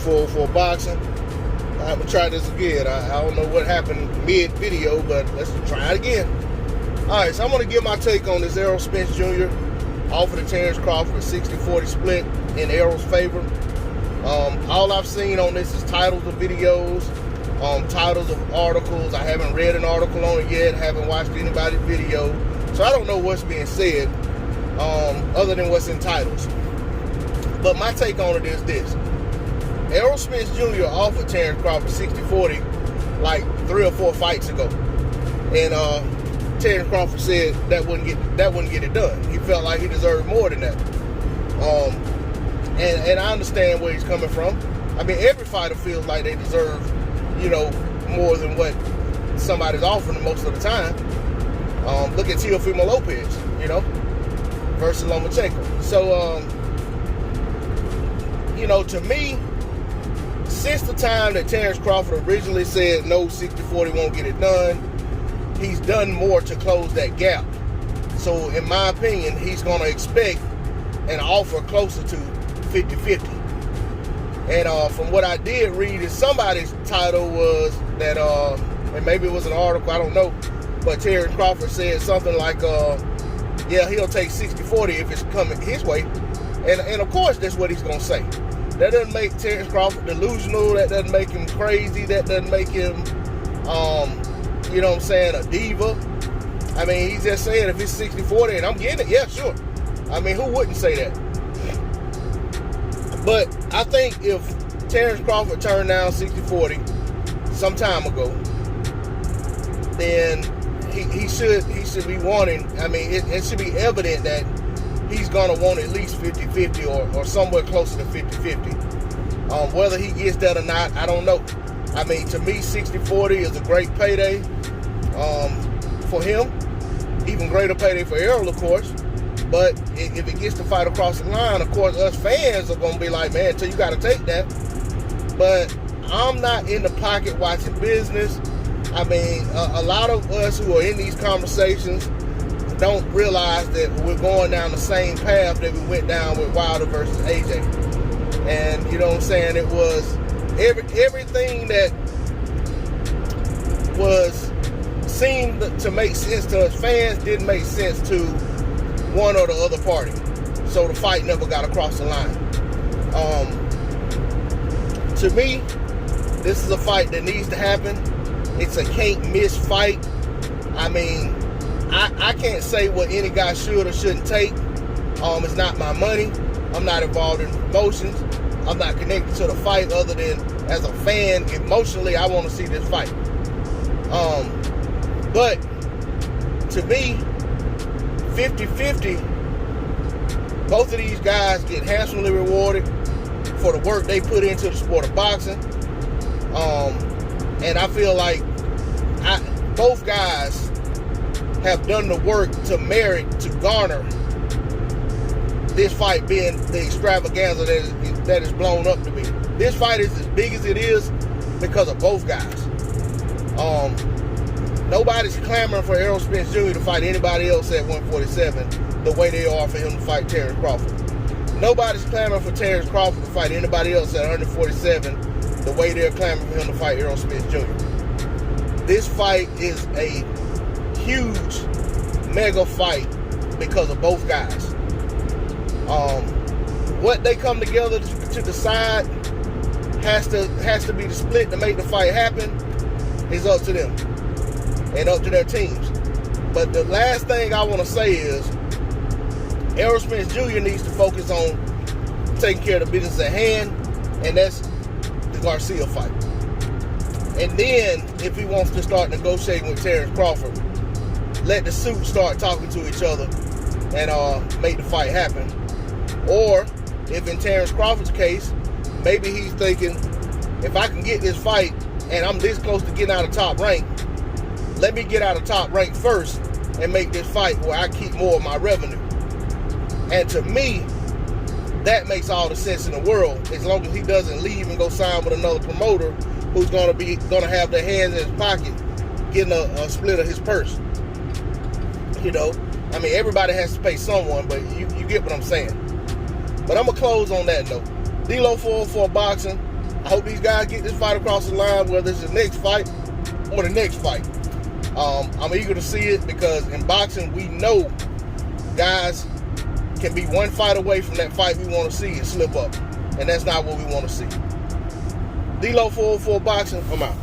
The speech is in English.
404 Boxing. I'm going to try this again. I don't know what happened mid-video, but let's try it again. Alright, so I'm going to give my take on this Errol Spence Jr. offered to Terrence Crawford a 60-40 split in Errol's favor. All I've seen on this is titles of videos, titles of articles. I haven't read an article on it yet, haven't watched anybody's video, so I don't know what's being said other than what's in titles. But my take on it is this. Errol Spence Jr. offered Terrence Crawford 60-40 like 3 or 4 fights ago. And Terrence Crawford said that wouldn't get it done. He felt like he deserved more than that. And I understand where he's coming from. I mean, every fighter feels like they deserve, more than what somebody's offering them most of the time. Look at Teofimo Lopez, versus Lomachenko. So, to me, since the time that Terrence Crawford originally said no, 60-40 won't get it done, he's done more to close that gap. So, in my opinion, he's going to expect an offer closer to 50-50. And from what I did read, in somebody's title was that, and maybe it was an article, I don't know, but Terrence Crawford said something like, yeah, he'll take 60-40 if it's coming his way. And of course, that's what he's going to say. That doesn't make Terrence Crawford delusional. That doesn't make him crazy. That doesn't make him, a diva. I mean, he's just saying if it's 60-40 and I'm getting it, yeah, sure. I mean, who wouldn't say that? But I think if Terrence Crawford turned down 60-40 some time ago, then he should be wanting, I mean, it should be evident that he's going to want at least 50-50 or somewhere closer to 50-50. Whether he gets that or not, I don't know. I mean, to me, 60-40 is a great payday for him. Even greater payday for Errol, of course. But if it gets to fight across the line, of course, us fans are going to be like, man, so you got to take that. But I'm not in the pocket watching business. I mean, a lot of us who are in these conversations don't realize that we're going down the same path that we went down with Wilder versus AJ. And, you know what I'm saying, it was everything that seemed to make sense to us fans didn't make sense to one or the other party. So the fight never got across the line. To me, this is a fight that needs to happen. It's a can't-miss fight. I mean, I can't say what any guy should or shouldn't take. It's not my money. I'm not involved in promotions. I'm not connected to the fight other than as a fan. Emotionally, I want to see this fight. But to me, 50-50, both of these guys get handsomely rewarded for the work they put into the sport of boxing. And I feel like both guys have done the work to merit, to garner this fight being the extravaganza that is blown up to be. This fight is as big as it is because of both guys. Nobody's clamoring for Errol Spence Jr. to fight anybody else at 147 the way they are for him to fight Terrence Crawford. Nobody's clamoring for Terrence Crawford to fight anybody else at 147 the way they're clamoring for him to fight Errol Spence Jr. This fight is a huge, mega fight because of both guys. What they come together to decide has to be the split to make the fight happen is up to them and up to their teams. But the last thing I want to say is Errol Spence Jr. needs to focus on taking care of the business at hand, and that's the Garcia fight. And then, if he wants to start negotiating with Terrence Crawford, let the suits start talking to each other and make the fight happen. Or, if in Terrence Crawford's case, maybe he's thinking, if I can get this fight and I'm this close to getting out of top rank, let me get out of top rank first and make this fight where I keep more of my revenue. And to me, that makes all the sense in the world, as long as he doesn't leave and go sign with another promoter who's going to have their hands in his pocket getting a split of his purse. I mean, everybody has to pay someone, but you get what I'm saying. But I'm going to close on that note. D-Lo 404 Boxing, I hope these guys get this fight across the line, whether it's the next fight or the next fight. I'm eager to see it because in boxing, we know guys can be one fight away from that fight we want to see and slip up. And that's not what we want to see. D-Lo 404 Boxing, I'm out.